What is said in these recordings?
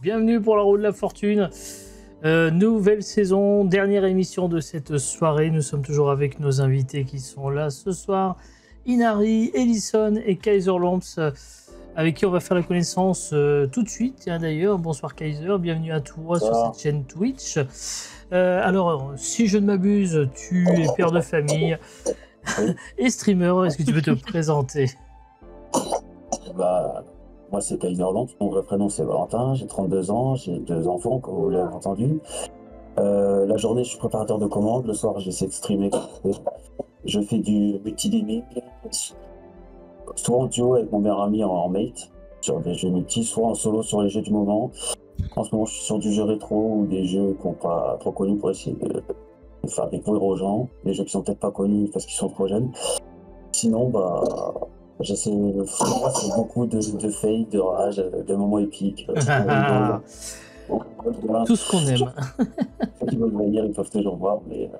Bienvenue pour la roue de la fortune. Nouvelle saison, dernière émission de cette soirée. Nous sommes toujours avec nos invités qui sont là ce soir. Inari, Ellison et Kaiser Lamps, avec qui on va faire la connaissance tout de suite. Tiens, d'ailleurs, bonsoir Kaiser, bienvenue à toi sur cette chaîne Twitch. Alors, si je ne m'abuse, tu es père de famille et streamer. Est-ce que tu peux te présenter? Moi, c'est Kaiser Lamps, mon vrai prénom c'est Valentin, j'ai 32 ans, j'ai 2 enfants, comme vous l'avez entendu. La journée, je suis préparateur de commandes, le soir, j'essaie de streamer. Je fais du multi-gaming, soit en duo avec mon meilleur ami en mate, sur des jeux multi, soit en solo sur les jeux du moment. En ce moment, je suis sur du jeu rétro ou des jeux qui sont pas trop connus pour essayer de faire découvrir aux gens, des jeux qui sont peut-être pas connus parce qu'ils sont trop jeunes. Sinon, j'essaie de faire beaucoup de fails, de rage, de moments épiques. Tout ce qu'on aime. Ceux qui veulent venir, ils peuvent toujours voir, mais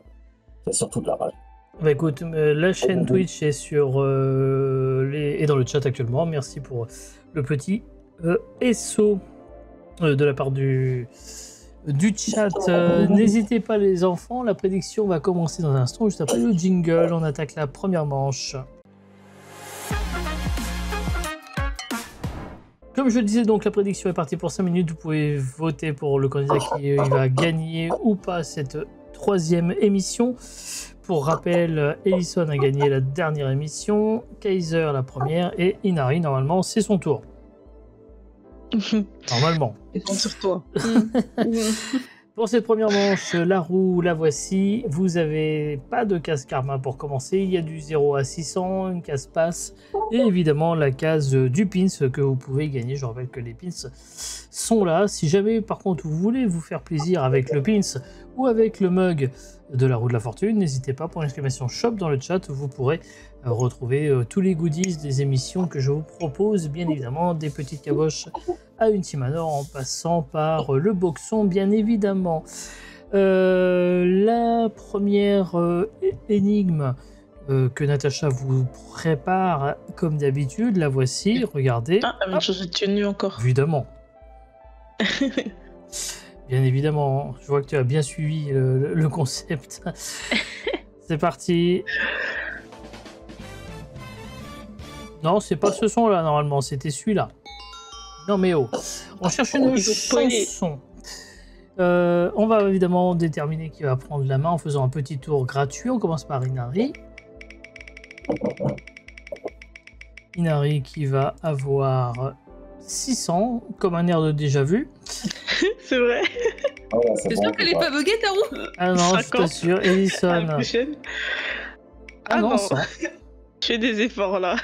c'est surtout de la rage. Bah écoute, la chaîne Twitch est sur est dans le chat actuellement. Merci pour le petit SO de la part du chat. N'hésitez pas les enfants, la prédiction va commencer dans un instant. Juste après le jingle, on attaque la première manche. Comme je le disais, donc la prédiction est partie pour 5 minutes. Vous pouvez voter pour le candidat qui va gagner ou pas cette troisième émission. Pour rappel, Ellison a gagné la dernière émission, Kaiser la première et Inari, normalement, c'est son tour. Normalement. Et compte sur toi. Pour cette première manche, la roue, la voici. Vous n'avez pas de case karma pour commencer. Il y a du 0 à 600, une case passe. Et évidemment, la case du pins que vous pouvez gagner. Je rappelle que les pins sont là. Si jamais, par contre, vous voulez vous faire plaisir avec le pins ou avec le mug de la roue de la fortune, n'hésitez pas pour l'exclamation shop dans le chat. Vous pourrez retrouver tous les goodies des émissions que je vous propose. Bien évidemment, des petites caboches à Ultimanor en passant par le boxon, bien évidemment. La première énigme que Natacha vous prépare, comme d'habitude, la voici. Regardez. Ah, la même chose de tenue encore. Évidemment. Bien évidemment, je vois que tu as bien suivi le concept. C'est parti. Non, c'est pas ce son-là, normalement, c'était celui-là. Non mais oh, on cherche une chanson. On va évidemment déterminer qui va prendre la main en faisant un petit tour gratuit. On commence par Inari. Inari qui va avoir 600, comme un air de déjà vu. C'est vrai. T'es sûr qu'elle est pas buggée ta roue? Ah non, je t'assure, Ellison. Ah non, 100. je fais des efforts là.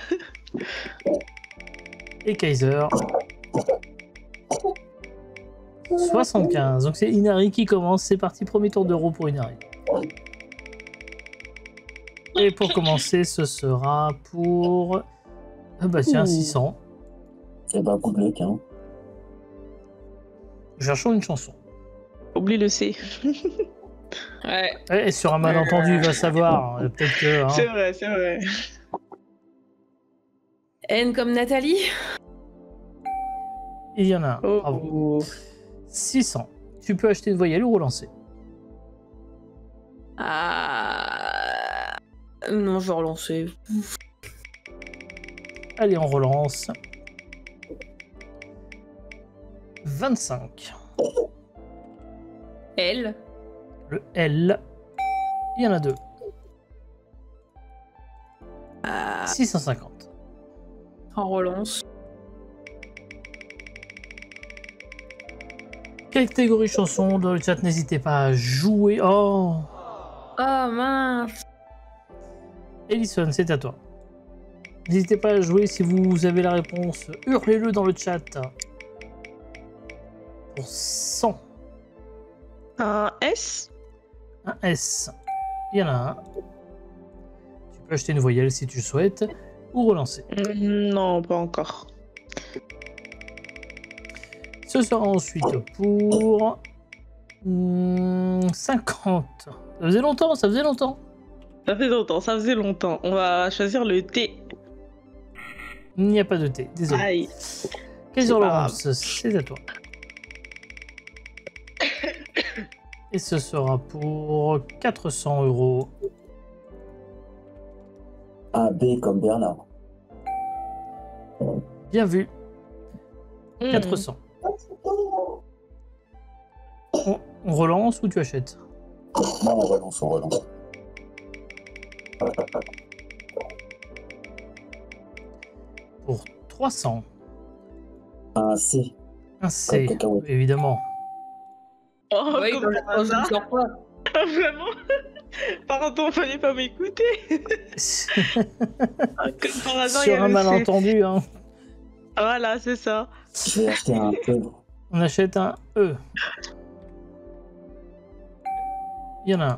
Et Kaiser. 75. Donc c'est Inari qui commence. C'est parti, premier tour d'euro pour Inari. Et pour commencer, ce sera pour... Ah bah tiens, 600. C'est pas coup de luck, hein. Cherchons une chanson. Oublie le C. Ouais. Et sur un malentendu, il va savoir. Peut-être que... Hein. C'est vrai, c'est vrai. N comme Nathalie. Il y en a un. Oh. Bravo. 600. Tu peux acheter une voyelle ou relancer. Ah... Non, je vais relancer. Allez, on relance. 25. L. Le L. Il y en a deux. 650. En relance. Catégorie chanson dans le chat, n'hésitez pas à jouer. Oh, Oh mince. Ellison, c'est à toi. N'hésitez pas à jouer si vous avez la réponse. Hurlez-le dans le chat. Pour 100. Un S. Un S. Il y en a un. Tu peux acheter une voyelle si tu le souhaites. Ou relancer. Non, pas encore. Ce sera ensuite pour 50. Ça faisait longtemps, ça faisait longtemps. Ça fait longtemps, ça faisait longtemps. On va choisir le T. Il n'y a pas de T, désolé. Aïe. Kaiser pas Laurence, c'est à toi. Et ce sera pour 400 €. Un B comme Bernard. Bien vu, Hmm. 400. On relance ou tu achètes? Non, on relance, on relance. Pour 300. Un C. Un C, Comme cacahuète. évidemment. Oh, Oui, comme quand je par pense, je ne hasard. sors pas. Vraiment. Pardon, fallait pas m'écouter. Ah, comme par hasard, il y Sur a un le C. malentendu, hein. Voilà, c'est ça. Je vais acheter un E. On achète un E. Il y en a un.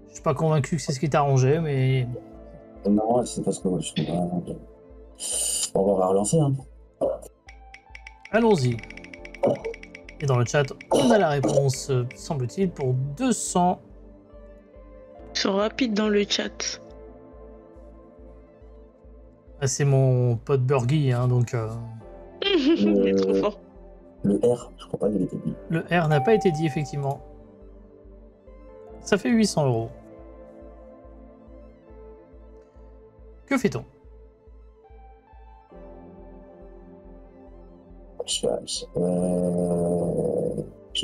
Je suis pas convaincu que c'est ce qui t'arrangeait, mais Non, c'est parce que je suis pas... On va relancer, hein. allons-y. Et dans le chat, on a la réponse, semble-t-il, pour 200. Ils sont rapides dans le chat. Ah, c'est mon pote Burgy, hein, donc Il est trop fort. Le R, je crois pas qu'il était dit. le R n'a pas été dit, effectivement. Ça fait 800 €. Que fait-on? Je vais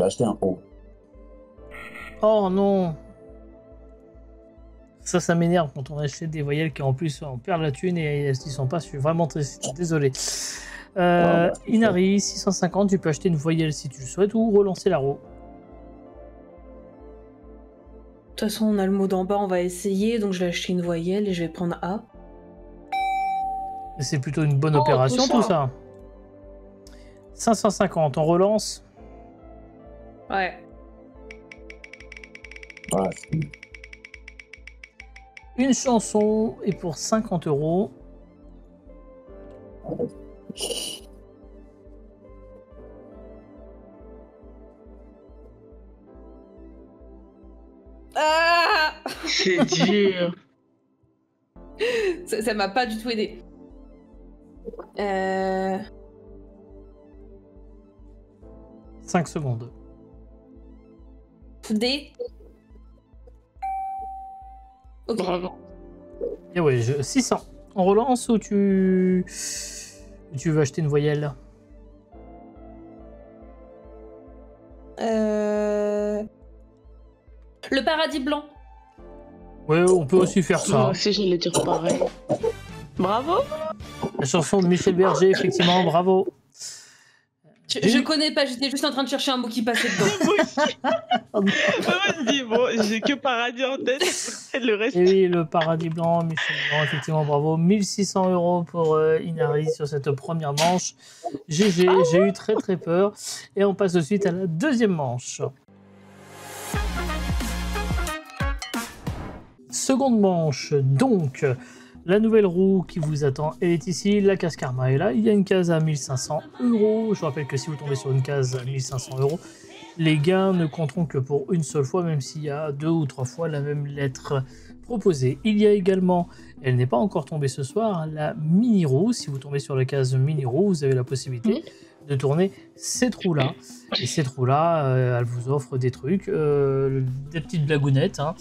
acheter un O. Oh non! Ça m'énerve quand on achète des voyelles qui en plus on perd la thune et elles n'y sont pas. Je suis vraiment très désolé. Inari, 650, tu peux acheter une voyelle si tu le souhaites ou relancer la roue. De toute façon, on a le mot d'en bas, on va essayer. Donc, je vais acheter une voyelle et je vais prendre A. Et c'est plutôt une bonne Oh, opération tout tout ça. ça. 550, on relance. Ouais. Ah, Une chanson et pour 50 €. Ah C'est dur. ça m'a pas du tout aidé. 5 secondes. D. Ok. Bravo. Et ouais, 600. On relance ou tu veux acheter une voyelle? Le paradis blanc. Ouais, on peut aussi faire ça. Moi aussi, j'allais dire pareil. Bravo. La chanson de Michel Berger, effectivement, bravo. Je connais pas, j'étais juste en train de chercher un mot qui passait dedans. Moi je dis, bon, j'ai que paradis en tête. Et le reste. Et oui, le paradis blanc, Michel Blanc, effectivement, bravo. 1600 € pour Inari sur cette première manche. GG, j'ai eu très très peur. Et on passe de suite à la deuxième manche. Seconde manche, donc, la nouvelle roue qui vous attend, elle est ici, la case karma est là, il y a une case à 1500 €. Je vous rappelle que si vous tombez sur une case à 1500 €, les gains ne compteront que pour une seule fois, même s'il y a 2 ou 3 fois la même lettre proposée. Il y a également, elle n'est pas encore tombée ce soir, la mini-roue. Si vous tombez sur la case mini-roue, vous avez la possibilité de tourner cette roue-là. Et cette roue-là, elle vous offre des trucs, des petites blagounettes, hein,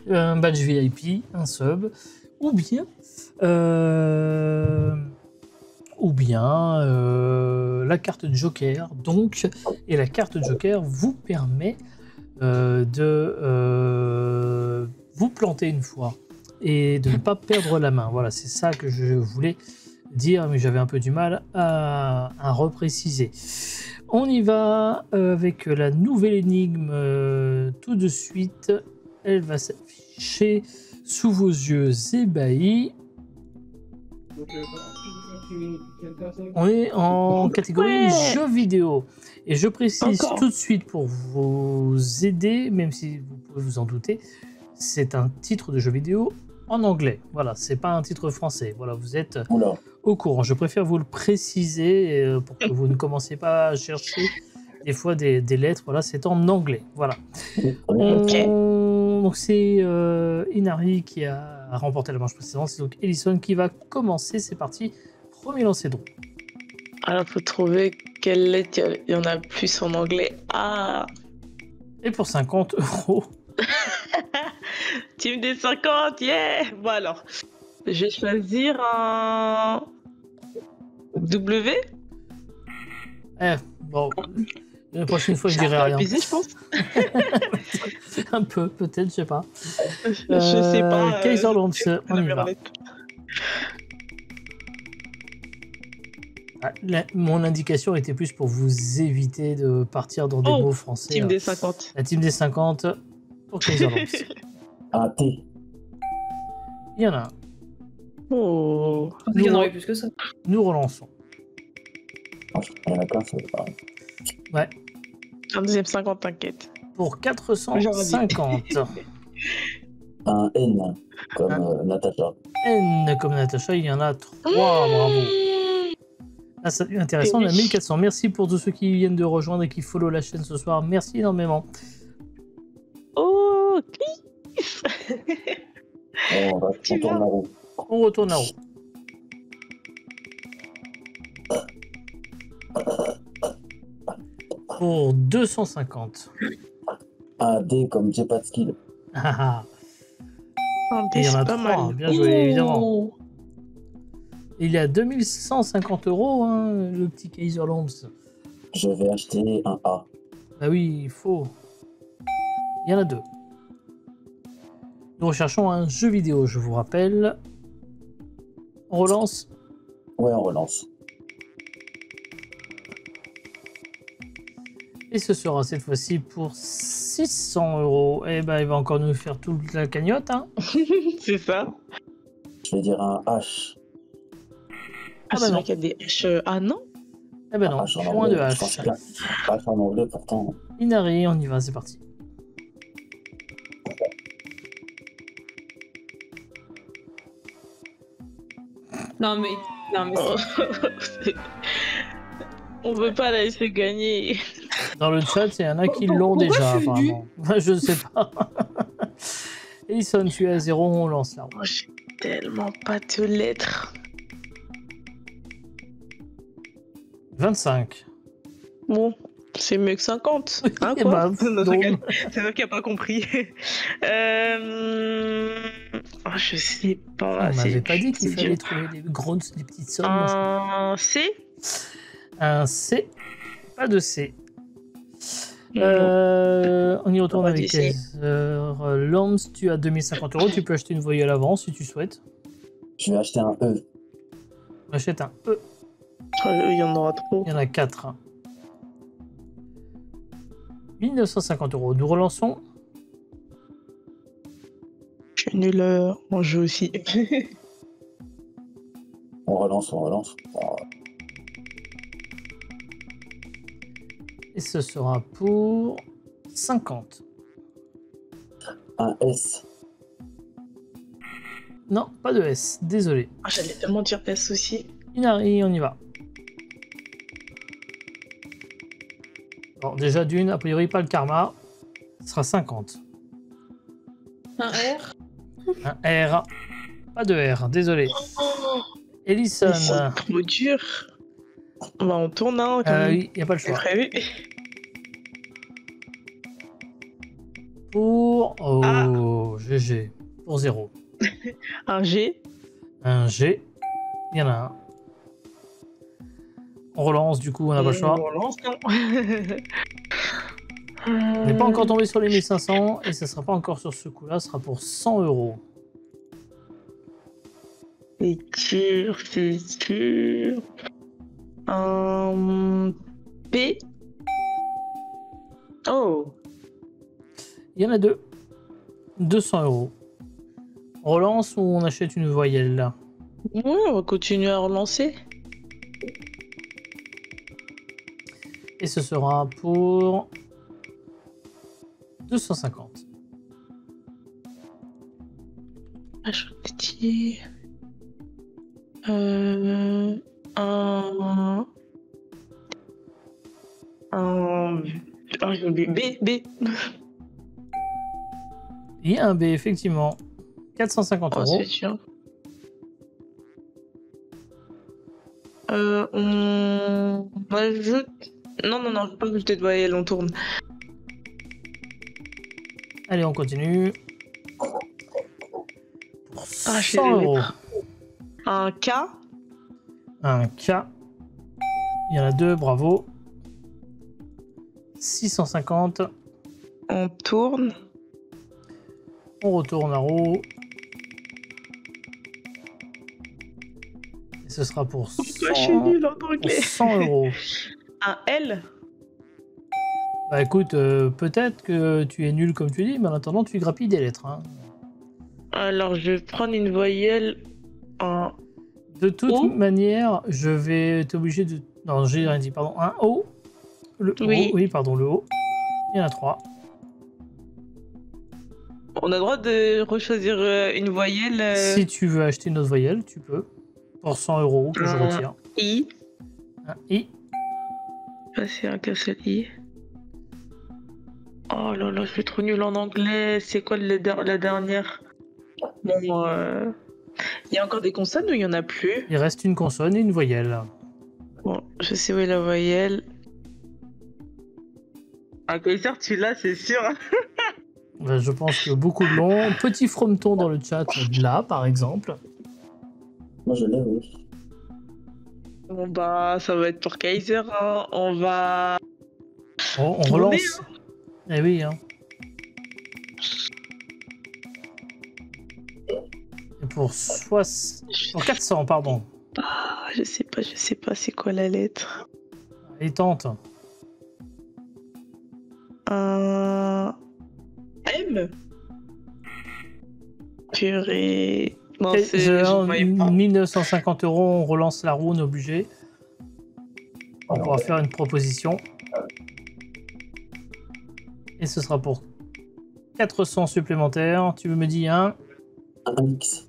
un badge VIP, un sub, ou bien la carte Joker. Donc, et la carte Joker vous permet de vous planter une fois et de ne pas perdre la main. Voilà, c'est ça que je voulais dire, mais j'avais un peu du mal à repréciser. On y va avec la nouvelle énigme tout de suite. Elle va s'afficher sous vos yeux ébahis. On est en catégorie jeux vidéo. Et je précise tout de suite pour vous aider, même si vous pouvez vous en douter, c'est un titre de jeu vidéo en anglais. Voilà, c'est pas un titre français. Voilà, vous êtes au courant. Je préfère vous le préciser pour que vous ne commenciez pas à chercher des fois des lettres. Voilà, c'est en anglais. Voilà. Donc c'est Inari qui a remporté la manche précédente. C'est donc Ellison qui va commencer. C'est parti. Premier lancer de roue. Alors, faut trouver quelle lettre il y en a plus en anglais. Ah, Et pour 50 euros. Team des 50, yeah! Bon alors, je vais choisir un W. Bon. La prochaine fois, je J'ai un dirai peu rien. abusé, je pense. Un peu, peut-être, je sais pas. Je sais pas. Kaiserlands, on la y va. marionnette. Ah, mon indication était plus pour vous éviter de partir dans des Oh, mots français. Team des 50. La team des 50 pour Kaiserlands. Un T. Il y en a un. Oh. Il y en aurait plus que ça. Nous relançons. Il y en a plein, c'est pareil. Ouais. Un deuxième 50, t'inquiète. Pour 450. Un N, comme Natacha. N comme Natacha, il y en a 3. Bravo. Ah, ça devient intéressant, on a 1400. Merci pour tous ceux qui viennent de rejoindre et qui follow la chaîne ce soir. Merci énormément. Oh, On va retourner la roue. On retourne à haut. Pour 250. Un D comme j'ai pas de skill. Ah, ah. un Et il y en a c'est pas 3, mal. bien joué, évidemment. Oh. Il est à 2150 euros, hein, le petit Kaiserlands. Je vais acheter un A. Bah oui, il faut. Il y en a 2. Nous recherchons un jeu vidéo, je vous rappelle. On relance. Ouais, on relance. Et ce sera cette fois-ci pour 600 euros. Eh ben, il va encore nous faire toute la cagnotte, hein. C'est ça. Je vais dire un H. Ah bah c'est non. vrai qu'il y a des H. Ah non? Eh ben non, H en point de anglais. Je pense H. qu'il y a H en anglais pourtant. Inari, on y va, c'est parti. Non mais Oh. On veut pas la laisser gagner. Dans le chat, il y en a qui l'ont Pourquoi déjà, Fudu apparemment. Je ne sais pas. Ellison, tu es à 0, on lance là. Oh, j'ai tellement pas de lettres. 25. Bon, c'est mieux que 50. Hein, Eh quoi ben, Non, donc. c'est toi qui a pas compris. Oh, je sais pas. On m'avait pas dit qu'il c'est fallait dur. trouver des grosses, des petites sommes. moi, Un C. Un C. Pas de C. Non. On y retourne Pas avec du C. Lams. Tu as 2050 euros. Tu peux acheter une voyelle avant si tu souhaites. Je vais acheter un E. On achète un E. Oh, il y en aura trop. Il y en a 4. 1950 euros. Nous relançons. Je suis nul en jeu aussi. On relance, on relance. Oh, Et ce sera pour 50. un S. Non, pas de S. Désolé. Ah, j'allais tellement dire S aussi. Inari, on y va. Bon, déjà d'une, a priori pas le karma. Ce sera 50. un R. Un R. Pas de R, désolé. Ellison. C'est trop dur. Bah, on tourne, hein, comme Oui, il n'y a pas le c'est choix. prévu. Pour. Oh, GG. Pour 0. Un G. Un G. Il y en a un. On relance, du coup, on n'a pas le choix. On relance, non. On n'est pas encore tombé sur les 1500 et ça sera pas encore sur ce coup-là, ce sera pour 100 euros. C'est sûr, c'est sûr. Un P. Oh. Il y en a 2. 200 euros. On relance ou on achète une voyelle là? Ouais, on va continuer à relancer. Et ce sera pour 250. Ah, je te dis. Un. Ah, j'ai oublié. B. Il y a un B, effectivement. 450 Oh, euros. c'est sûr. On ajoute. Non, pas ajouter de voyelle, on tourne. Allez, on continue. Pour Ah, je 100 les euros. lettres. Un K. Un K. Il y en a 2, bravo. 650. On tourne. On retourne à roue. Et ce sera pour Pourquoi je suis nulle en pour anglais? 100 euros. Un L. Bah écoute, peut-être que tu es nul comme tu dis, mais en attendant, tu grappilles des lettres. Hein. Alors, je vais prendre une voyelle. Un De toute O. manière, je vais être obligé de... Non, j'ai rien dit, pardon. Un O. Le Oui. O, oui, pardon, le O. Il y en a 3. On a le droit de rechoisir une voyelle. Si tu veux acheter une autre voyelle, tu peux. Pour 100 euros que je retire. I. Un I. Ah, c'est un seul I. Oh là là, je suis trop nulle en anglais. C'est quoi la dernière? Bon, il y a encore des consonnes ou il y en a plus? Il reste une consonne et une voyelle. Bon, je sais où est la voyelle. Un Kaiser, tu l'as, c'est sûr. Ben, je pense que beaucoup de long. Petit frometon dans le chat, là, par exemple. Moi, je l'ai, oui. Bon bah, ça va être pour Kaiser. Hein. On va. On Tourner, relance. Eh oui, hein. Et pour 400, pardon. Ah, je sais pas, c'est quoi la lettre? Et tente. M. Purée. Non, c'est. Kaiser, Je voyais pas. 1950 euros, on relance la roue, on est obligé. On Alors, pourra faire une proposition. Et ce sera pour 400 supplémentaires. Tu me dis un X.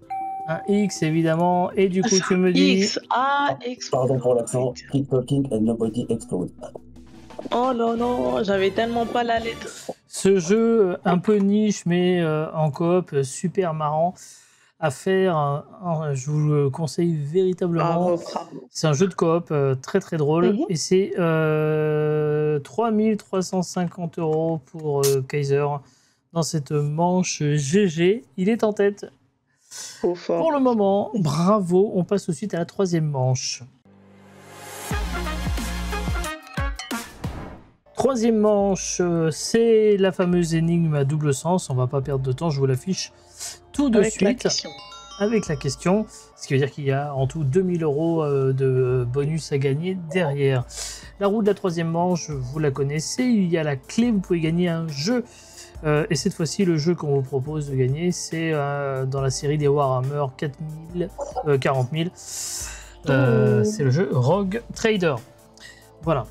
X, évidemment. Et du coup, tu me dis... X. Ah, X. Pardon pour l'accent. Keep talking and nobody explode. Oh non, non, j'avais tellement pas la lettre. Ce jeu un peu niche, mais en coop, super marrant à faire. Je vous le conseille véritablement. Bravo. C'est un jeu de coop très très drôle. Mhm. Et c'est 3350 euros pour Kaiser dans cette manche GG. Il est en tête Trop fort. pour le moment. Bravo. On passe tout de suite à la troisième manche. Troisième manche, c'est la fameuse énigme à double sens. On va pas perdre de temps, je vous l'affiche tout de Avec la suite question. avec la question. Ce qui veut dire qu'il y a en tout 2000 euros de bonus à gagner derrière. La roue de la troisième manche, vous la connaissez. Il y a la clé, vous pouvez gagner un jeu. Et cette fois-ci, le jeu qu'on vous propose de gagner, c'est dans la série des Warhammer 40 000. C'est le jeu Rogue Trader. Voilà.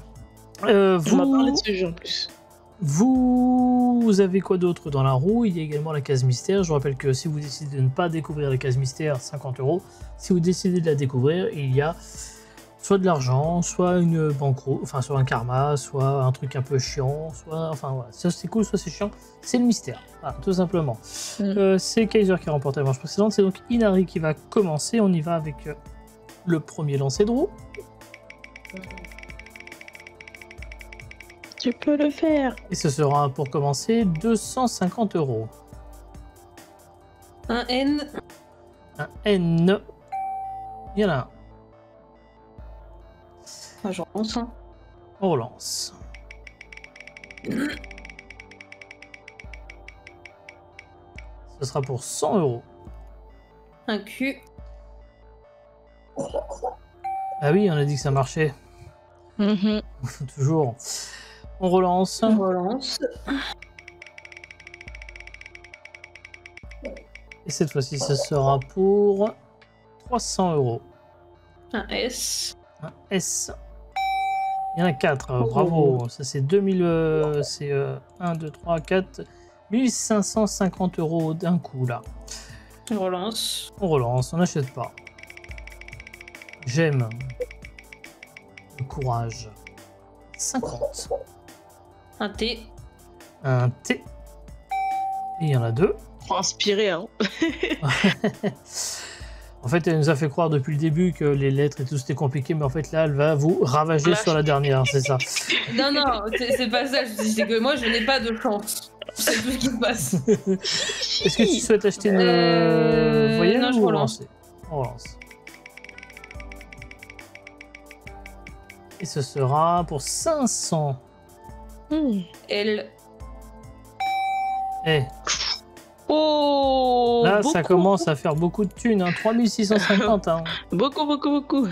On m'a parlé Vous, de ce jeu en plus. vous avez quoi d'autre dans la roue? Il y a également la case mystère. Je vous rappelle que si vous décidez de ne pas découvrir la case mystère, 50 euros. Si vous décidez de la découvrir, il y a soit de l'argent, soit une banqueroute, enfin soit un karma, soit un truc un peu chiant, soit enfin voilà, soit c'est cool, soit c'est chiant. C'est le mystère, voilà, tout simplement. C'est Kaiser qui a remporté la manche précédente. C'est donc Inari qui va commencer. On y va avec le premier lancer de roue. Tu peux le faire. Et ce sera pour commencer 250 euros. Un N. Un N. Il y en a un. Enfin, j'en lance un. On relance. Ce sera pour 100 euros. Un Q. Ah oui, on a dit que ça marchait. Toujours. On relance. On relance. Et cette fois-ci, ce sera pour 300 euros. Un S. Un S. Il y en a 4. Bravo. Ça, c'est 2000. C'est 1, 2, 3, 4. 1550 euros d'un coup, là. On relance. On relance. On n'achète pas. J'aime. Le courage. 50. Un T. Un T. Et il y en a 2. Trop inspiré, hein. En fait, elle nous a fait croire depuis le début que les lettres et tout c'était compliqué, mais en fait là, elle va vous ravager sur la dernière, c'est ça. Non, non, c'est pas ça. Je dis, c'est que moi, je n'ai pas de chance. C'est tout ce qui se passe. Est-ce que tu souhaites acheter une voyelle non, je ou relance. relancer? On relance. Et ce sera pour 500. Elle. Eh, Oh là, beaucoup, ça commence à faire beaucoup de thunes, hein. 3650. Hein. Beaucoup.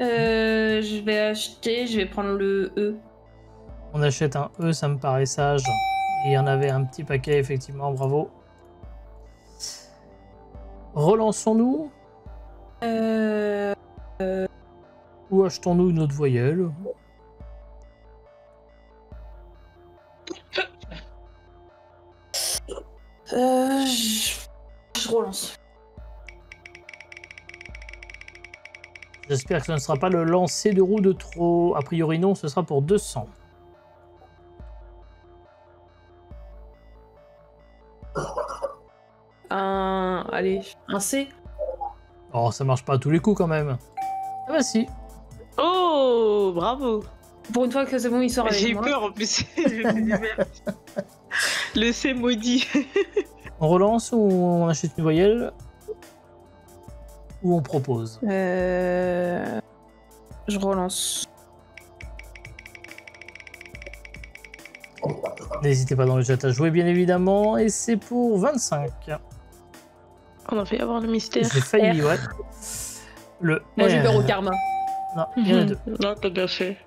Je vais acheter, je vais prendre le E. On achète un E, ça me paraît sage. Il y en avait un petit paquet, effectivement, bravo. Relançons-nous ou achetons-nous une autre voyelle? Je relance. J'espère que ce ne sera pas le lancer de roue de trop. A priori non, ce sera pour 200. Allez, un C. Oh, ça marche pas à tous les coups quand même. Ah bah si. Oh, bravo. Pour une fois que c'est bon, il sort avec J'ai eu moi. peur en plus. Je me dis, merde. Le C maudit. On relance ou on achète une voyelle? Ou on propose? Je relance. N'hésitez pas dans le chat à jouer bien évidemment. Et c'est pour 25. On a fait avoir le mystère. J'ai failli, ouais. Le Moi, j'ai R. peur au karma. Non, il y en a deux. Non, t'as bien fait.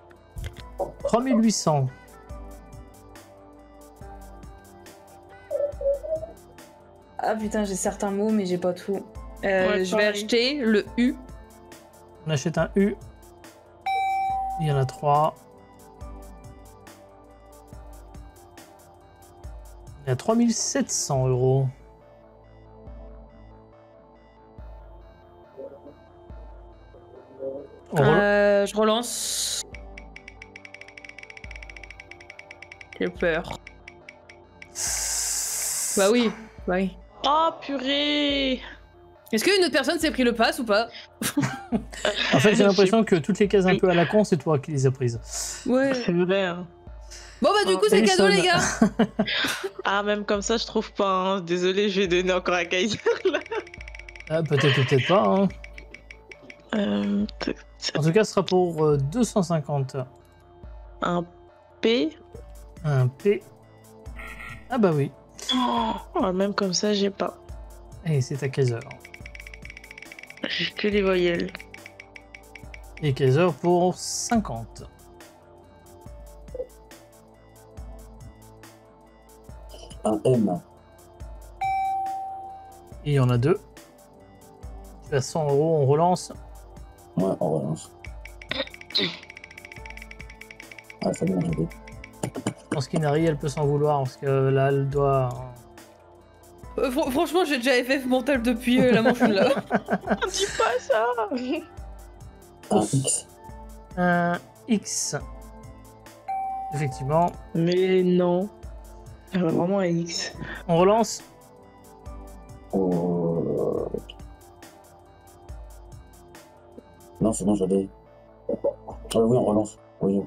3800. Ah putain, j'ai certains mots, mais j'ai pas tout. Ouais, Je vais pareil. acheter le U. On achète un U. Il y en a 3. Il y a 3700 €. Je relance. J'ai peur. Bah oui. Oh, purée. Est-ce qu'une autre personne s'est pris le pass ou pas? En fait, j'ai l'impression que toutes les cases un peu à la con, c'est toi qui les as prises. Ouais. C'est vrai. Hein. Bon bah du coup c'est Ellison. cadeau les gars. Ah, même comme ça, je trouve pas. Hein. Désolé, je vais donner encore à Kaiser là. Ah, peut-être ou peut-être pas. Hein. En tout cas, ce sera pour 250. Un P. Un P. Ah bah oui. Oh, même comme ça, j'ai pas. Et c'est à Kaiser. J'ai que les voyelles. Et Kaiser pour 50. Un M. Et il y en a deux. Tu as 100 €, on relance. Ouais, on relance. Ah, c'est bon, j'ai dit. Je pense qu'Inari, elle peut s'en vouloir parce que là, elle doit. Franchement j'ai déjà FF mental depuis la manche là. Dis pas ça. Un X. Un X. Effectivement. Mais non. Vraiment un X. On relance. Oh. Non, c'est bon, j'avais. Ah oui, on relance. Oui,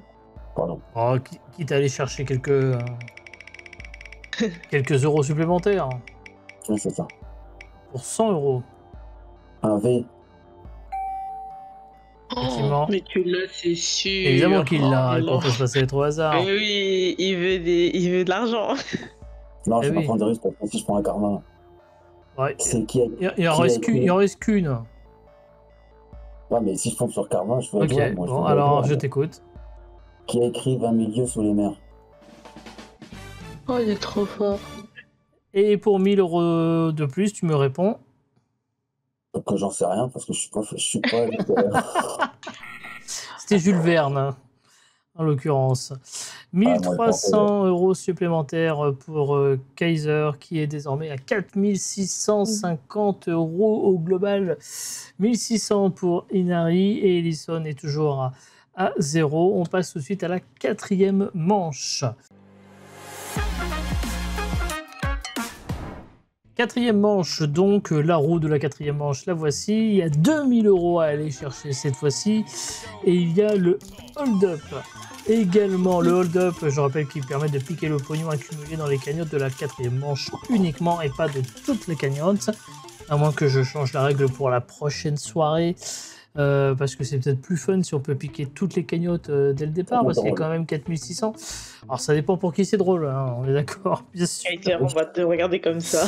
pardon. Oh, quitte à aller chercher quelques euros supplémentaires. Oui, c'est ça. Pour 100 €. Un V. Effectivement. Mais tu l'as, c'est sûr. Évidemment qu'il l'a, Oh, qu'on peut se passer les trois hasards. Mais oui, il veut de l'argent. Non, je Eh vais oui. pas prendre de risque parce que si je prends un karma, Ouais. c'est qui a. Il en reste qu'une. Il en reste qu'une. Ouais, mais si je fonce sur karma, je fais Ok, jouer, moi, bon, fais alors jouer. je t'écoute. Qui a écrit 20 000 lieues sous les mers? Oh, il est trop fort. Et pour 1000 € de plus, tu me réponds. Que j'en sais rien parce que je suis pas. C'était Jules Verne, hein, en l'occurrence. 1300 € supplémentaires pour Kaiser, qui est désormais à 4650 € au global. 1600 pour Inari et Ellison est toujours à 0. On passe tout de suite à la 4e manche. 4e manche, donc la roue de la 4e manche, la voici. Il y a 2000 € à aller chercher cette fois-ci. Et il y a le hold-up. également le hold-up, je rappelle qu'il permet de piquer le pognon accumulé dans les cagnottes de la 4e manche uniquement et pas de toutes les cagnottes, à moins que je change la règle pour la prochaine soirée, parce que c'est peut-être plus fun si on peut piquer toutes les cagnottes dès le départ, parce qu'il y a quand même 4600. Alors ça dépend pour qui c'est drôle, hein, on est d'accord, bien sûr. On va te regarder comme ça.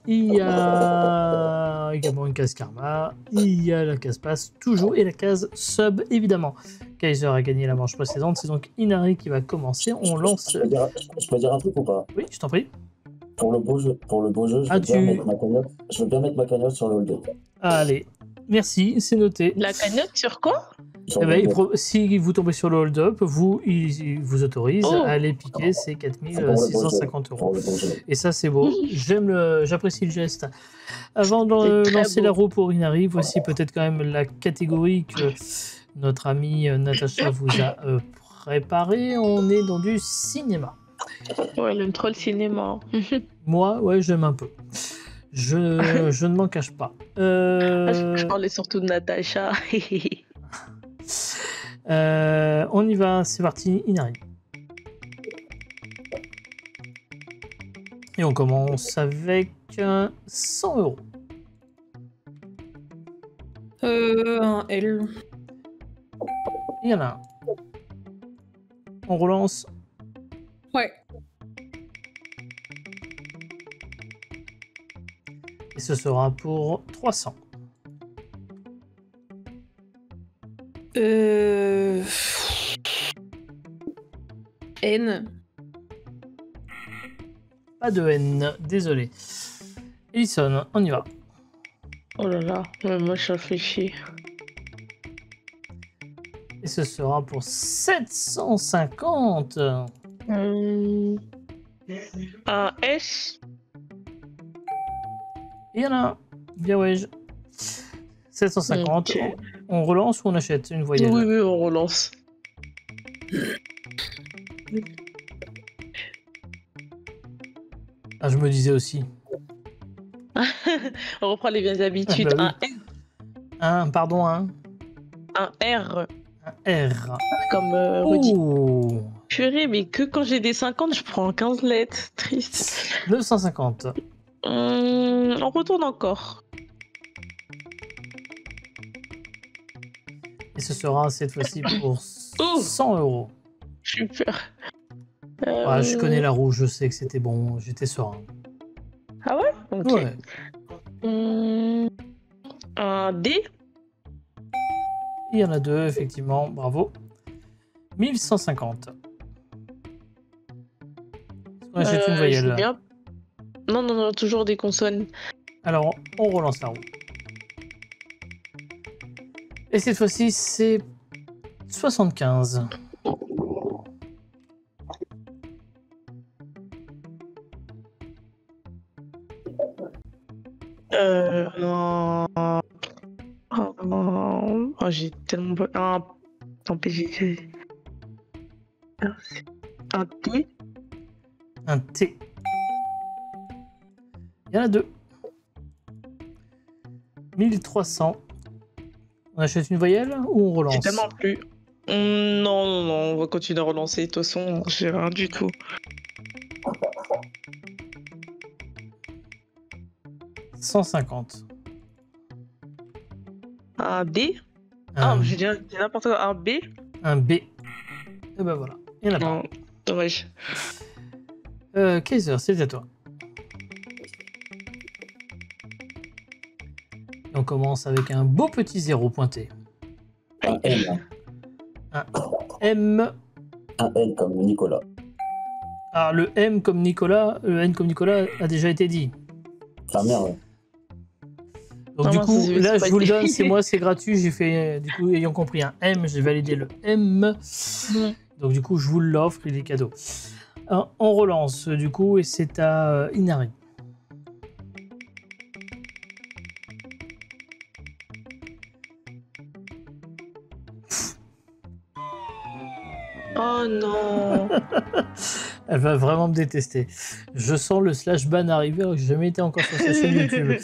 Il y a également une case karma, il y a la case passe toujours et la case sub évidemment. Kaiser a gagné la manche précédente, c'est donc Inari qui va commencer. On lance. Je peux dire un truc ou pas? Oui, je t'en prie. Pour le beau jeu, je veux bien mettre ma cagnotte sur le hold-up. Allez, merci, c'est noté. La cagnotte sur quoi? Eh ben, si vous tombez sur le hold-up, il vous autorise à aller piquer ces 4650 euros. Et ça, c'est beau. J'apprécie le geste. Avant de lancer la roue pour Inari, voici peut-être quand même la catégorie que notre amie Natacha vous a préparée. On est dans du cinéma. Ouais, elle aime trop le cinéma. Moi, ouais, j'aime un peu. Je ne m'en cache pas. Je parlais surtout de Natacha. On y va, c'est parti, Inari. Et on commence avec 100 euros. Un L. Il y en a un. On relance. Ouais. Et ce sera pour 300. N. Pas de N, désolé. Ellison, on y va. Oh là là, moi je réfléchis. Et ce sera pour 750. Un S. Il y en a un. Bien ouais. 750. Okay. On relance ou on achète une voyelle? Oui, on relance. Ah, je me disais aussi. On reprend les vieilles habitudes. Ah, bah oui. Un R. Un R. Un R. Comme Rudy. Oh. Purée, mais que quand j'ai des 50, je prends 15 lettres. Triste. 950. On retourne encore. Et ce sera cette fois-ci pour 100 euros. Super. Ah, je connais la roue, je sais que c'était bon, j'étais serein. Ah ouais? Ok. Ouais. Un D. Il y en a deux, effectivement, bravo. 1150. On achète une voyelle. Bien... Non, toujours des consonnes. Alors, on relance la roue. Et cette fois-ci, c'est 75. Non. Oh, j'ai tellement pas. Tant pis, j'ai. Un T. Un T. Il y en a deux. 1300. On achète une voyelle ou on relance? J'ai tellement plus. Non, on va continuer à relancer. De toute façon, j'ai rien du tout. « 150. Un D. Ah, j'ai dit n'importe quoi. Un B. Un B. Et ben voilà. Il y en a pas. Non, dommage. Kaiser, c'est à toi. Et on commence avec un beau petit 0 pointé. Un M. Un M. Un N comme Nicolas. Ah, le M comme Nicolas, le N comme Nicolas a déjà été dit. Ah merde. Donc Non, du non, coup, c'est là pas je vous le été. donne, c'est moi, c'est gratuit, j'ai fait, du coup, ayant compris un M, j'ai validé le M. Donc du coup, je vous l'offre, il est cadeau. On relance, du coup, et c'est à Inari. Oh non. Elle va vraiment me détester. Je sens le slash ban arriver alors que j'ai jamais été encore sur sa chaîne YouTube.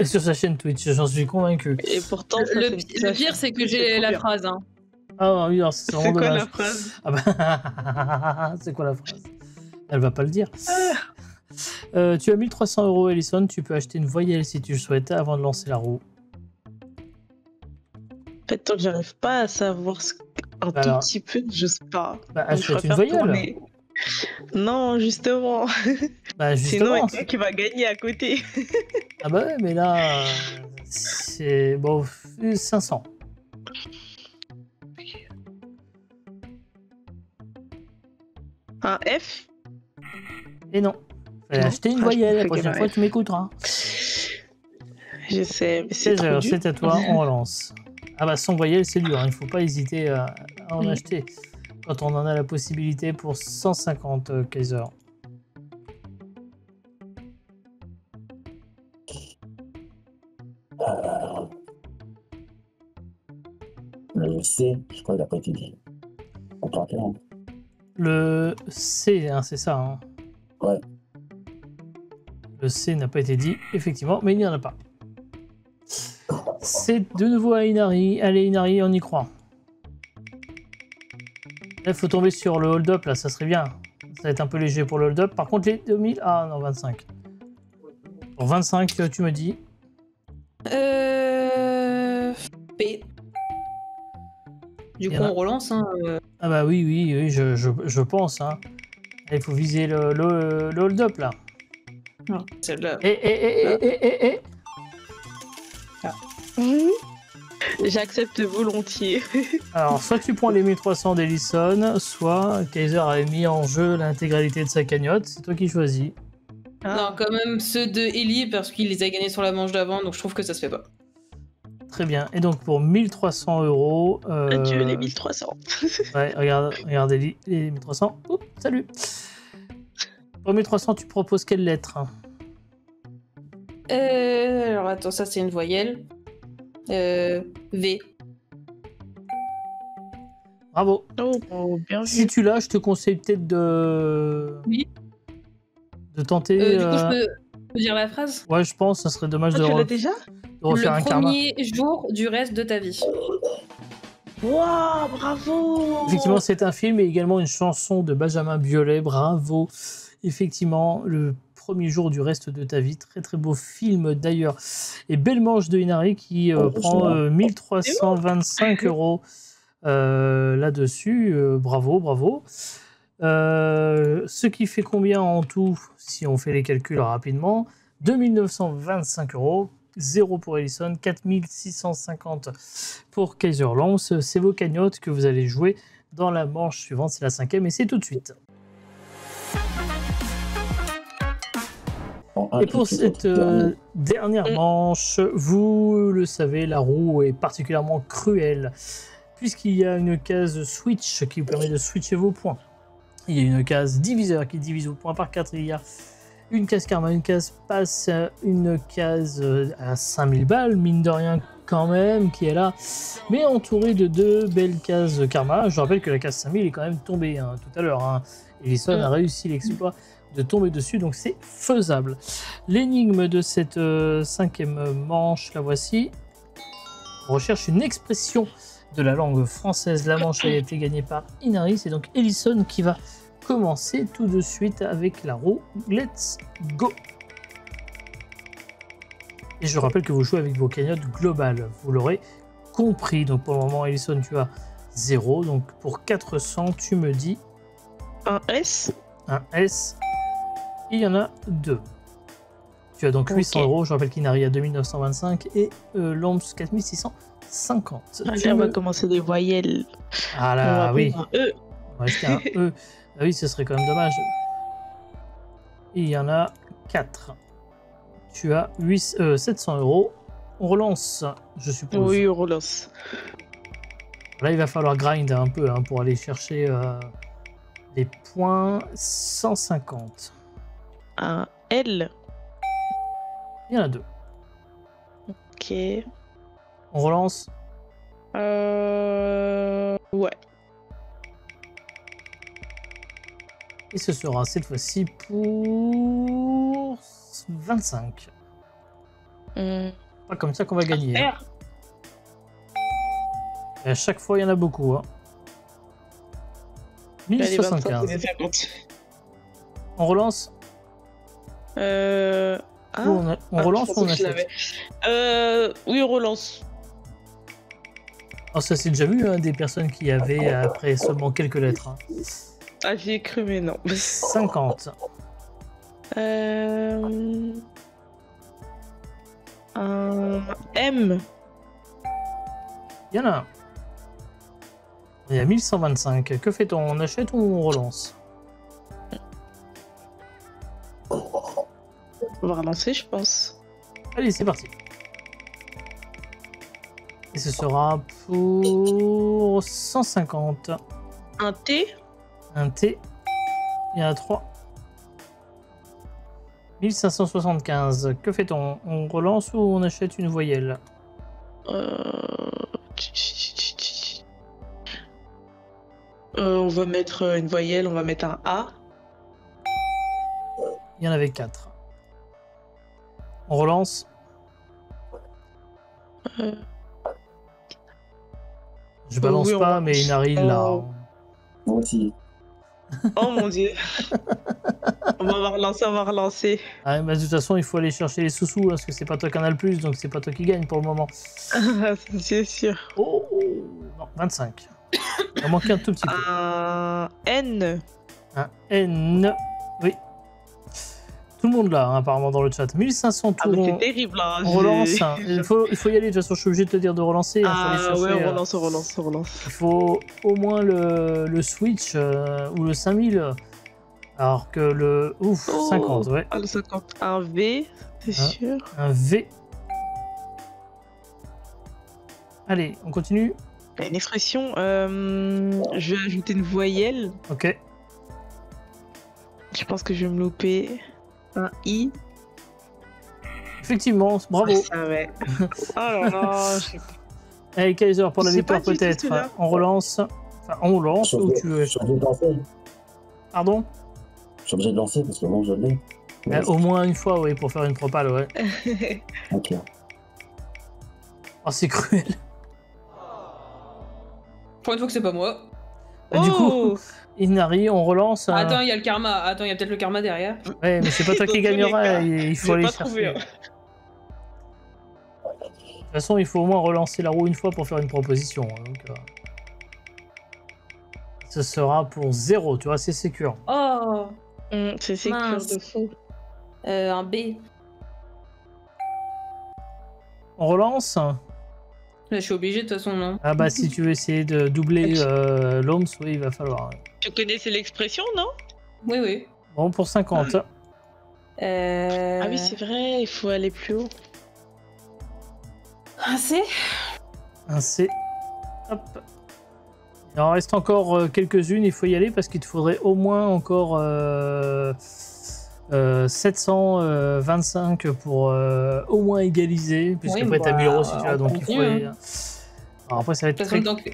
Sur sa chaîne Twitch, j'en suis convaincu. Et pourtant, ça, Le pire, c'est que j'ai la phrase. Hein. Ah oui, alors c'est C'est vraiment quoi dommage. la phrase? Ah bah, c'est quoi la phrase? Elle va pas le dire. Tu as 1300 euros, Ellison. Tu peux acheter une voyelle si tu le souhaites avant de lancer la roue. En fait, tant que j'arrive pas à savoir un tout Alors, petit peu, je sais pas. bah, Donc, je achète une préfère voyelle. tourner. Non, justement. Bah, Sinon, il y justement. a quelqu'un qui va gagner à côté. Ah bah ouais, mais là, c'est bon, 500. Un F? Et non. Fallait Non. acheter une Ah, je voyelle. La pensais prochaine qu'il y fois, avait tu m'écouteras. Je sais, mais c'est 16 trop heures, dur. c'est à toi, on relance. Ah bah sans voyelle, c'est dur, hein. Il faut pas hésiter à en Mm. acheter quand on en a la possibilité pour 150 Kaiser. Euh, le C, je crois qu'il n'a pas été dit. On peut rappeler, hein. Le C, hein, c'est ça. Hein. Ouais. Le C n'a pas été dit, effectivement, mais il n'y en a pas. C'est de nouveau à Inari. Allez, Inari, on y croit. Là, il faut tomber sur le hold-up, là, ça serait bien. Ça va être un peu léger pour le hold-up. Par contre, les 2000... Ah non, 25. Pour 25, tu me dis... P. Du Il y coup, en a- on relance. Hein. Ah bah oui, oui, oui, je pense. Hein. Il faut viser le hold-up, là. Non, celle-là. Et. J'accepte volontiers. Alors, soit tu prends les 1300 d'Ellison, soit Kaiser avait mis en jeu l'intégralité de sa cagnotte. C'est toi qui choisis. Non, quand même ceux de Ellie, parce qu'il les a gagnés sur la manche d'avant, donc je trouve que ça se fait pas. Très bien. Et donc, pour 1300 euros... Adieu les 1300. Ouais, regarde Ellie, les 1300. Oups, salut. Pour 1300, tu proposes quelle lettre? Alors attends, ça c'est une voyelle. V. Bravo. Oh, bien Si vu. tu l'as, je te conseille peut-être de... Oui. De tenter... Du coup, je peux dire la phrase? Ouais, je pense, ça serait dommage Ah, de, tu l'as déjà? de refaire Le un karma. premier jour du reste de ta vie. Waouh, bravo! Effectivement, c'est un film et également une chanson de Benjamin Biolay. Bravo. Effectivement, le premier jour du reste de ta vie. Très très beau film d'ailleurs. Et belle manche de Inari qui prend 1325 euros là-dessus. Bravo, bravo. Ce qui fait combien en tout, si on fait les calculs rapidement? 2925 euros. 0 pour Ellison, 4650 pour Kaiser Lance. C'est vos cagnottes que vous allez jouer dans la manche suivante. C'est la 5e et c'est tout de suite. Et pour cette dernière manche, vous le savez, la roue est particulièrement cruelle puisqu'il y a une case switch qui vous permet de switcher vos points. Il y a une case diviseur qui divise vos points par 4. Il y a une case karma, une case passe, une case à 5000 balles, mine de rien quand même, qui est là, mais entourée de 2 belles cases karma. Je rappelle que la case 5000 est quand même tombée hein, tout à l'heure. Hein. Ellison a réussi l'exploit de tomber dessus, donc c'est faisable. L'énigme de cette 5e manche, la voici. On recherche une expression de la langue française. La manche a été gagnée par Inari, c'est donc Ellison qui va commencer tout de suite avec la roue. Let's go! Et je rappelle que vous jouez avec vos cagnottes globales. Vous l'aurez compris. Donc pour le moment, Ellison, tu as 0. Donc pour 400, tu me dis... Un S? Un S. Il y en a 2. Tu as donc 800 euros. Je rappelle qu'Inari a 2925 et Loms 4650. Allez, on va commencer des voyelles. Ah On là, va oui. prendre un E. On va acheter un E. Ah oui, ce serait quand même dommage. Il y en a 4. Tu as 700 euros. On relance, je suppose. Oui, on relance. Là, il va falloir grind un peu hein, pour aller chercher les points. 150. Un L. Il y en a 2. Ok. On relance. Ouais. Et ce sera cette fois-ci pour 25. Pas comme ça qu'on va gagner. Hein. R. Et à chaque fois, il y en a beaucoup. Hein. Allez, 25 1075. et 50. On relance Ah, ou on relance je ou on pensais que je achète? l'avais. Oui, on relance. Alors ça c'est déjà vu, hein, des personnes qui avaient après seulement quelques lettres. Hein. Ah, j'y ai cru, mais non. 50. Un M. Il y en a un. Il y a 1125. Que fait-on? On achète ou on relance? On va relancer, je pense. Allez, c'est parti. Et ce sera pour 150. Un T. Un T. Il y en a 3. 1575. Que fait-on? On relance ou on achète une voyelle? On va mettre une voyelle, on va mettre un A. Il y en avait 4. On relance. Je balance oui, on pas, va- mais Inari là. Oh. Moi aussi. Oh mon dieu. On va relancer. Ah, bah, de toute façon, il faut aller chercher les sous-sous parce que c'est pas toi Canal+, donc c'est pas toi qui gagne pour le moment. C'est sûr. Oh non, 25. Il en manque un tout petit peu. Un N. Un N. Oui. Tout le monde là, hein, apparemment, dans le chat. 1500 Ah, tours. mais c'est terrible là. On relance. Hein. Il faut y aller, de toute façon, je suis obligé de te dire de relancer. Hein, faut aller Ah chercher, ouais, on relance. il faut au moins le Switch ou le 5000. Alors que le. Ouf, Oh. 50, ouais. Ah, le 50. Un V, c'est Hein. sûr. Un V. Allez, on continue. Il y a une expression. Je vais ajouter une voyelle. Ok. Je pense que je vais me louper. Un I. Effectivement, bravo. Je savais. Oh là là. Allez, Kaiser, pour la Je sais victoire pas du tout peut-être. celui-là. On relance. Enfin, on lance ou tu veux. Je suis obligé de lancer. Pardon? Je suis obligé de lancer parce que bon, je l'ai. Au moins une fois, oui, pour faire une propale, ouais. Ok. Oh, c'est cruel. Pour une fois que c'est pas moi. Bah, du coup, Inari, on relance. Attends, il y a le karma. Attends, il y a peut-être le karma derrière. Ouais, mais c'est pas toi qui Dans tous les gagnera. cas, Il faut j'ai aller pas chercher. trouvé, hein. De toute façon, il faut au moins relancer la roue une fois pour faire une proposition. Hein, donc, ce sera pour 0, tu vois, c'est sécure. Oh, C'est sécure Mince. de fou. un B. On relance. Je suis obligée de toute façon, non? Ah bah si tu veux essayer de doubler l'OMS, oui, il va falloir. Tu connaissais l'expression, non? Oui, oui. Bon, pour 50. Ah oui, c'est vrai, il faut aller plus haut. Un C. Un C. Hop. Il en reste encore quelques-unes, il faut y aller parce qu'il te faudrait au moins encore 725 pour au moins égaliser, puisqu'après Oui, t'as 1000 euros si bah, tu as, donc il faut. continue, Alors après ça va être De toute façon, très... le temps que-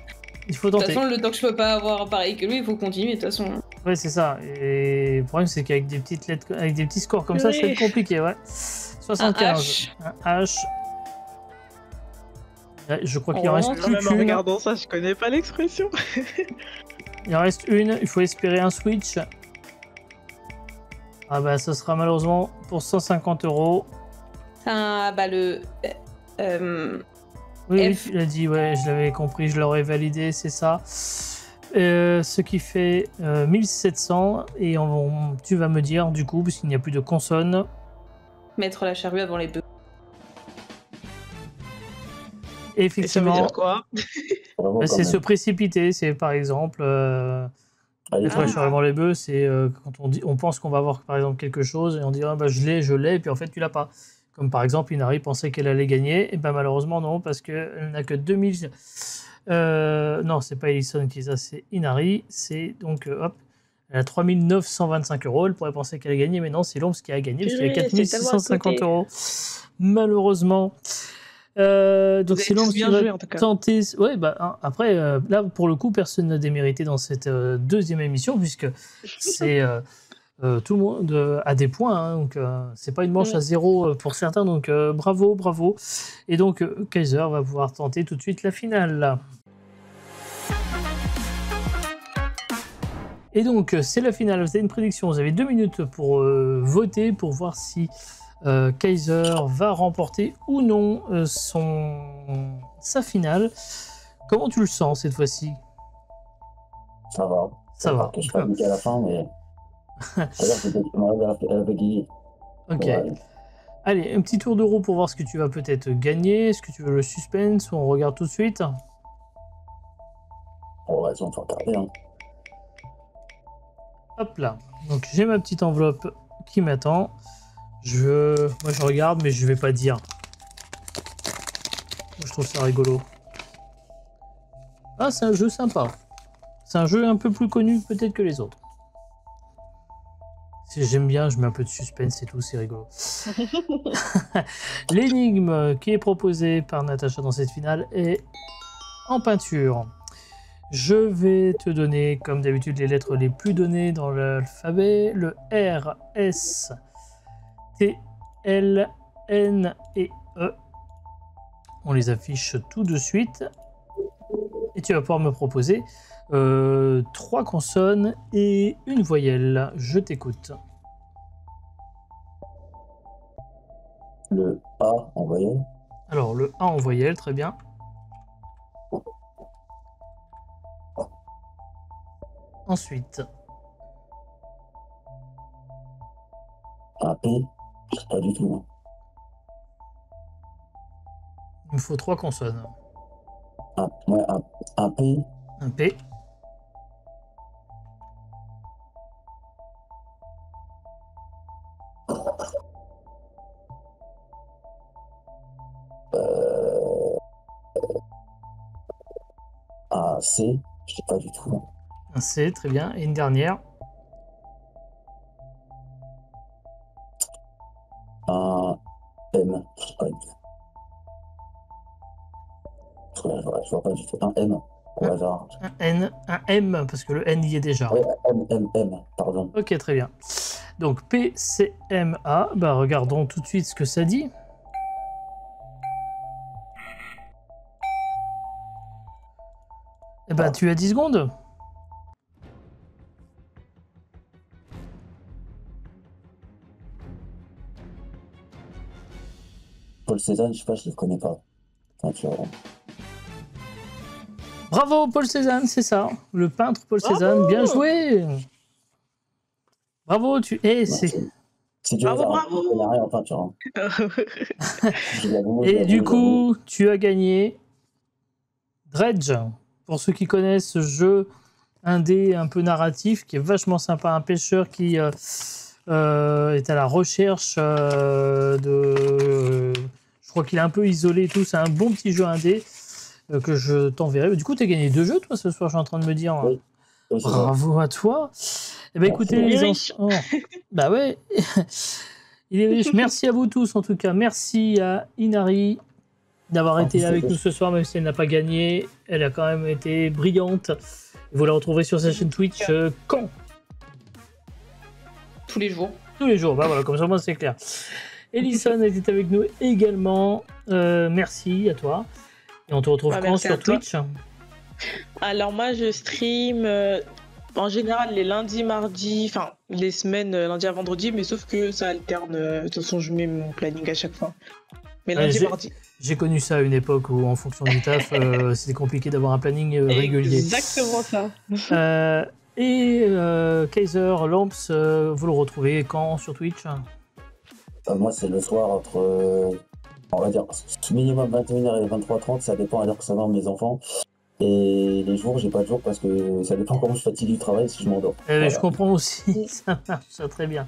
Il faut de toute tenter. façon, le temps que je peux pas avoir pareil que lui, il faut continuer de toute façon. Ouais, c'est ça. Et le problème c'est qu'avec des petites lettres, avec des petits scores comme ça, ça va être compliqué, ouais. 75. H. Un H. Ouais, je crois qu'il en On reste rentre. plus Même en qu'une. regardant ça, je connais pas l'expression. Il en reste une, il faut espérer un Switch. Ah bah ce sera malheureusement pour 150 euros. Ah, bah le. Oui, oui, F. tu l'as dit, ouais, je l'avais compris, je l'aurais validé, c'est ça. Ce qui fait 1700 et tu vas me dire du coup, puisqu'il n'y a plus de consonnes. Mettre la charrue avant les bœufs. Et ça veut Effectivement, dire quoi? Bravo, bah, quand c'est même. se précipiter, c'est par exemple... Allez, Mettre la Ah. charrue avant les bœufs, c'est quand on pense qu'on va avoir par exemple quelque chose et on dit ah, bah, je l'ai, et puis en fait tu l'as pas. Comme par exemple Inari pensait qu'elle allait gagner, et ben malheureusement non, parce qu'elle n'a que 2000. Non, c'est pas Ellison qui ça, c'est Inari. C'est donc hop, elle a 3925 euros. Elle pourrait penser qu'elle a gagné, mais non, c'est l'Ombre qui a gagné, parce qu'il y a Purée, c'est tellement à 4650 côté. euros. Malheureusement. Donc Vous c'est avez l'Ombre tous qui bien va joué, en tout cas. tenter. Ouais, bah hein, après, là pour le coup, personne n'a démérité dans cette deuxième émission, puisque c'est tout le monde a des points, hein, donc c'est pas une manche à 0 pour certains, donc bravo, bravo. Et donc Kaiser va pouvoir tenter tout de suite la finale. Et donc, c'est la finale. Vous avez une prédiction. Vous avez 2 minutes pour voter, pour voir si Kaiser va remporter ou non sa finale. Comment tu le sens cette fois-ci? Ça va. Ça va. Je panique à la fin, mais. C'est-à-dire que elle avait gagné. Ok. Ouais. Allez, un petit tour de roue pour voir ce que tu vas peut-être gagner. Est-ce que tu veux le suspense ou on regarde tout de suite? Bon, ouais, on peut regarder. Hein. Hop là. Donc j'ai ma petite enveloppe qui m'attend. Moi je regarde, mais je vais pas dire. Moi, je trouve ça rigolo. Ah, c'est un jeu sympa. C'est un jeu un peu plus connu peut-être que les autres. Si j'aime bien, je mets un peu de suspense et tout, c'est rigolo. L'énigme qui est proposée par Natacha dans cette finale est en peinture. Je vais te donner, comme d'habitude, les lettres les plus données dans l'alphabet. Le R, S, T, L, N et E. On les affiche tout de suite. Et tu vas pouvoir me proposer 3 consonnes et une voyelle. Je t'écoute. Le A en voyelle. Alors, le A en voyelle, très bien. Ensuite, Un P. Je sais pas du tout. il me faut 3 consonnes. Un P. Un P. Un C. Je sais pas du tout. Un C, très bien. Et une dernière. Un M. Je sais pas du tout. Je vois pas du tout. Un M. Au hasard. Un N. Un M, parce que le N y est déjà. Ouais, M, pardon. Ok, très bien. Donc, P, C, M, A. Bah, regardons tout de suite ce que ça dit. Eh ben, tu as 10 secondes. Paul Cézanne, je sais pas, je le connais pas. Bravo, Paul Cézanne, c'est ça. Le peintre Paul Cézanne, bien joué. Bravo, tu es. C'est du hasard. Bravo. Il n'y a rien en peinture. Hein. Et du coup, tu as gagné Dredge. Pour ceux qui connaissent ce jeu indé un peu narratif, qui est vachement sympa, un pêcheur qui est à la recherche de... Je crois qu'il est un peu isolé et tout, c'est un bon petit jeu indé que je t'enverrai. Du coup, tu as gagné 2 jeux, toi, ce soir, je suis en train de me dire. Oui. Bravo à toi. Eh ben, écoutez, Il est les riche. enfants... Bah ouais, il est riche. Merci à vous tous, en tout cas. Merci à Inari d'avoir été avec nous ce soir, même si elle n'a pas gagné. Elle a quand même été brillante. Vous la retrouverez sur sa chaîne Twitch quand? Tous les jours. Tous les jours, bah voilà, comme ça, moi, c'est clair. Ellison était avec nous également. Merci à toi. Et on te retrouve quand merci à sur toi. Twitch? Alors moi je stream en général les lundis, mardis, enfin les semaines lundi à vendredi, mais sauf que ça alterne. De toute façon je mais mon planning à chaque fois. Mais lundi, mardi. J'ai connu ça à une époque où en fonction du taf, c'était compliqué d'avoir un planning régulier. Exactement ça. Kaiser Lamps, vous le retrouvez quand sur Twitch? Moi, c'est le soir entre, on va dire, minimum 21h et 23h30, ça dépend à l'heure que ça va mes enfants. Et les jours, j'ai pas de jour parce que ça dépend comment je fatigue du travail si je m'endors. Voilà. Je comprends aussi, ça marche ça, très bien.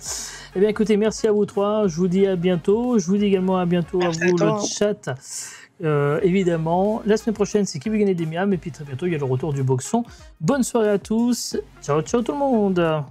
Eh bien écoutez, merci à vous trois, je vous dis à bientôt. Je vous dis également à bientôt merci à vous le chat. Évidemment, la semaine prochaine, c'est qui veut gagner des miams. Et puis très bientôt, il y a le retour du boxon. Bonne soirée à tous. Ciao, ciao tout le monde.